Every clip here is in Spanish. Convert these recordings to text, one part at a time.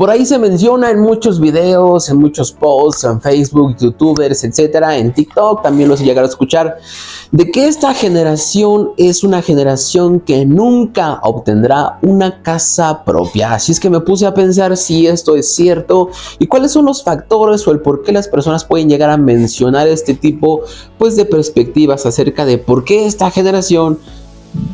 Por ahí se menciona en muchos videos, en muchos posts, en Facebook, youtubers, etcétera, en TikTok también los he llegado a escuchar, de que esta generación es una generación que nunca obtendrá una casa propia. Así es que me puse a pensar si esto es cierto y cuáles son los factores o el por qué las personas pueden llegar a mencionar este tipo pues de perspectivas acerca de por qué esta generación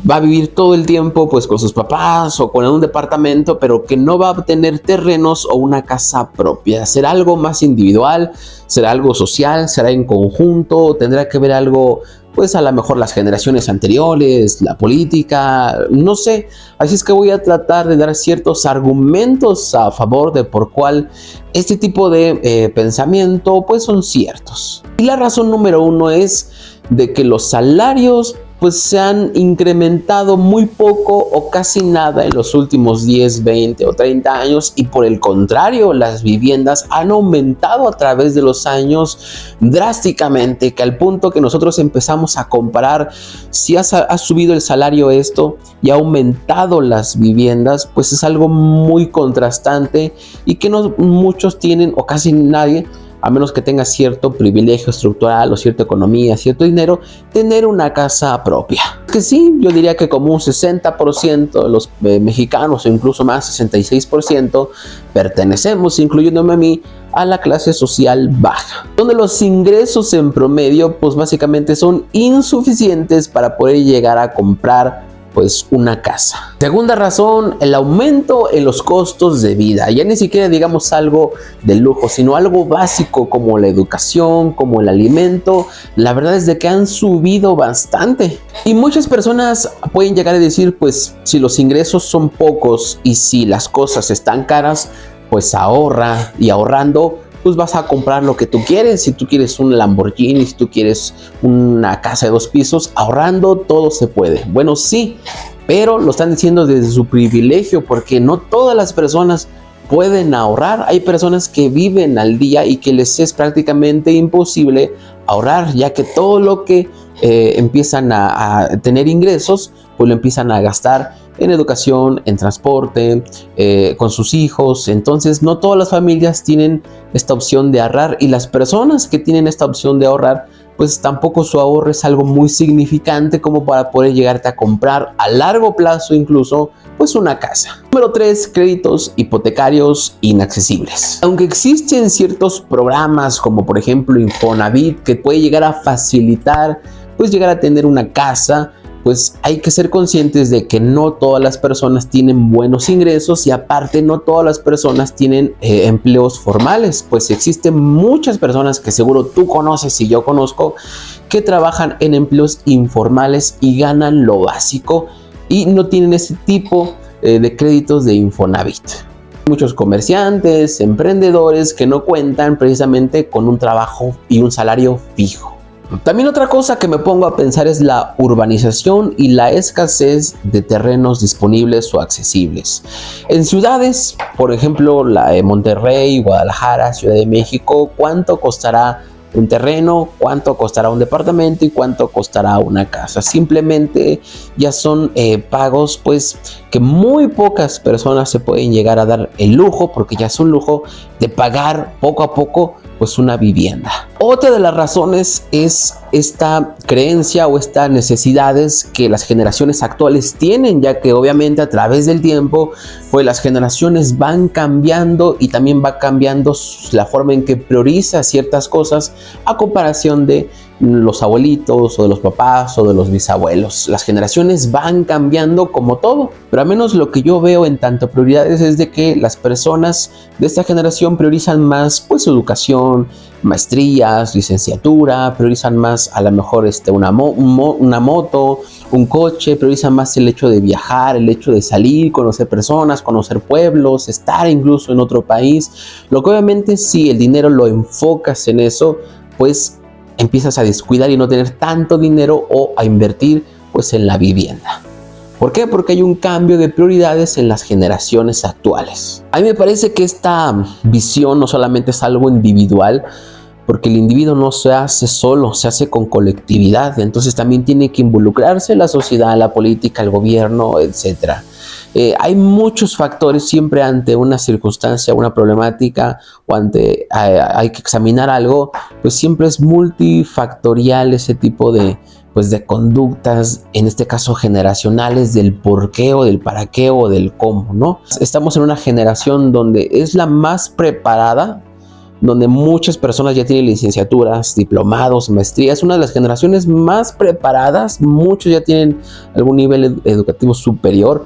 va a vivir todo el tiempo pues con sus papás o con un departamento, pero que no va a tener terrenos o una casa propia. ¿Será algo más individual? ¿Será algo social? ¿Será en conjunto? ¿Tendrá que ver algo pues a lo mejor las generaciones anteriores, la política? No sé. Así es que voy a tratar de dar ciertos argumentos a favor de por cuál este tipo de pensamiento pues son ciertos. Y la razón número uno es de que los salarios pues se han incrementado muy poco o casi nada en los últimos 10, 20 o 30 años, y por el contrario, las viviendas han aumentado a través de los años drásticamente, que al punto que nosotros empezamos a comparar si ha subido el salario esto y ha aumentado las viviendas, pues es algo muy contrastante y que no muchos tienen, o casi nadie, a menos que tenga cierto privilegio estructural o cierta economía, cierto dinero, tener una casa propia. Que sí, yo diría que como un 60% de los mexicanos, o incluso más, 66%, pertenecemos, incluyéndome a mí, a la clase social baja, donde los ingresos en promedio pues básicamente son insuficientes para poder llegar a comprar pues una casa. Segunda razón, el aumento en los costos de vida. Ya ni siquiera digamos algo de lujo, sino algo básico como la educación, como el alimento. La verdad es de que han subido bastante. Y muchas personas pueden llegar a decir, pues si los ingresos son pocos y si las cosas están caras, pues ahorra, y ahorrando pues vas a comprar lo que tú quieres. Si tú quieres un Lamborghini, si tú quieres una casa de 2 pisos, ahorrando todo se puede. Bueno, sí, pero lo están diciendo desde su privilegio, porque no todas las personas pueden ahorrar. Hay personas que viven al día y que les es prácticamente imposible ahorrar, ya que todo lo que empiezan a tener ingresos, pues lo empiezan a gastar en educación, en transporte, con sus hijos. Entonces no todas las familias tienen esta opción de ahorrar, y las personas que tienen esta opción de ahorrar, pues tampoco su ahorro es algo muy significante como para poder llegarte a comprar a largo plazo incluso pues una casa. Número 3, créditos hipotecarios inaccesibles. Aunque existen ciertos programas como por ejemplo Infonavit, que puede llegar a facilitar pues llegar a tener una casa, pues hay que ser conscientes de que no todas las personas tienen buenos ingresos, y aparte no todas las personas tienen empleos formales. Pues existen muchas personas que seguro tú conoces y yo conozco, que trabajan en empleos informales y ganan lo básico y no tienen ese tipo de créditos de Infonavit. Muchos comerciantes, emprendedores que no cuentan precisamente con un trabajo y un salario fijo. También otra cosa que me pongo a pensar es la urbanización y la escasez de terrenos disponibles o accesibles. En ciudades, por ejemplo, la de Monterrey, Guadalajara, Ciudad de México, ¿cuánto costará un terreno? ¿Cuánto costará un departamento? ¿Y cuánto costará una casa? Simplemente ya son pagos pues que muy pocas personas se pueden llegar a dar el lujo, porque ya es un lujo de pagar poco a poco pues una vivienda. Otra de las razones es esta creencia o estas necesidades que las generaciones actuales tienen, ya que obviamente a través del tiempo pues las generaciones van cambiando, y también va cambiando la forma en que prioriza ciertas cosas a comparación de los abuelitos o de los papás o de los bisabuelos. Las generaciones van cambiando como todo, pero al menos lo que yo veo en tanto a prioridades es de que las personas de esta generación priorizan más pues su educación, maestrías, licenciatura, priorizan más a lo mejor una moto, un coche, priorizan más el hecho de viajar, el hecho de salir, conocer personas, conocer pueblos, estar incluso en otro país. Lo que obviamente si el dinero lo enfocas en eso, pues empiezas a descuidar y no tener tanto dinero, o a invertir pues en la vivienda. ¿Por qué? Porque hay un cambio de prioridades en las generaciones actuales. A mí me parece que esta visión no solamente es algo individual, porque el individuo no se hace solo, se hace con colectividad. Entonces también tiene que involucrarse la sociedad, la política, el gobierno, etc. Hay muchos factores siempre ante una circunstancia, una problemática o ante hay que examinar algo, pues siempre es multifactorial ese tipo pues de conductas, en este caso generacionales, del por qué o del para qué o del cómo, ¿no? Estamos en una generación donde es la más preparada, donde muchas personas ya tienen licenciaturas, diplomados, maestrías, una de las generaciones más preparadas, muchos ya tienen algún nivel educativo superior,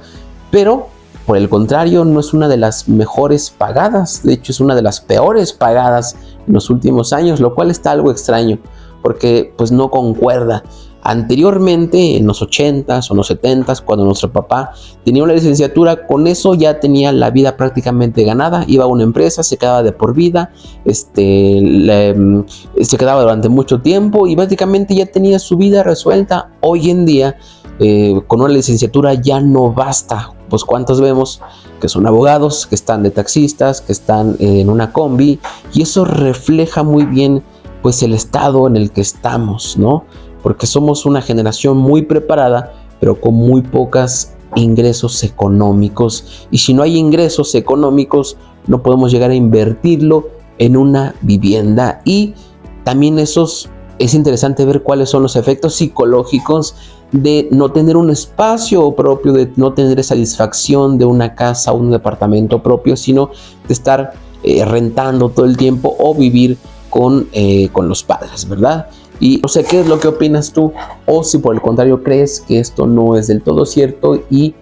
pero por el contrario no es una de las mejores pagadas, de hecho es una de las peores pagadas en los últimos años, lo cual está algo extraño, porque pues no concuerda. Anteriormente, en los 80s o los 70s, cuando nuestro papá tenía una licenciatura, con eso ya tenía la vida prácticamente ganada. Iba a una empresa, se quedaba de por vida, se quedaba durante mucho tiempo y prácticamente ya tenía su vida resuelta. Hoy en día, con una licenciatura ya no basta. Pues cuántos vemos que son abogados, que están de taxistas, que están en una combi, y eso refleja muy bien pues el estado en el que estamos, ¿no? Porque somos una generación muy preparada, pero con muy pocos ingresos económicos. Y si no hay ingresos económicos, no podemos llegar a invertirlo en una vivienda. Y también es interesante ver cuáles son los efectos psicológicos de no tener un espacio propio, de no tener satisfacción de una casa o un departamento propio, sino de estar rentando todo el tiempo o vivir con los padres, ¿verdad? Y no sé qué es lo que opinas tú, o si por el contrario crees que esto no es del todo cierto y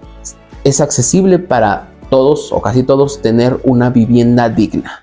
es accesible para todos o casi todos tener una vivienda digna.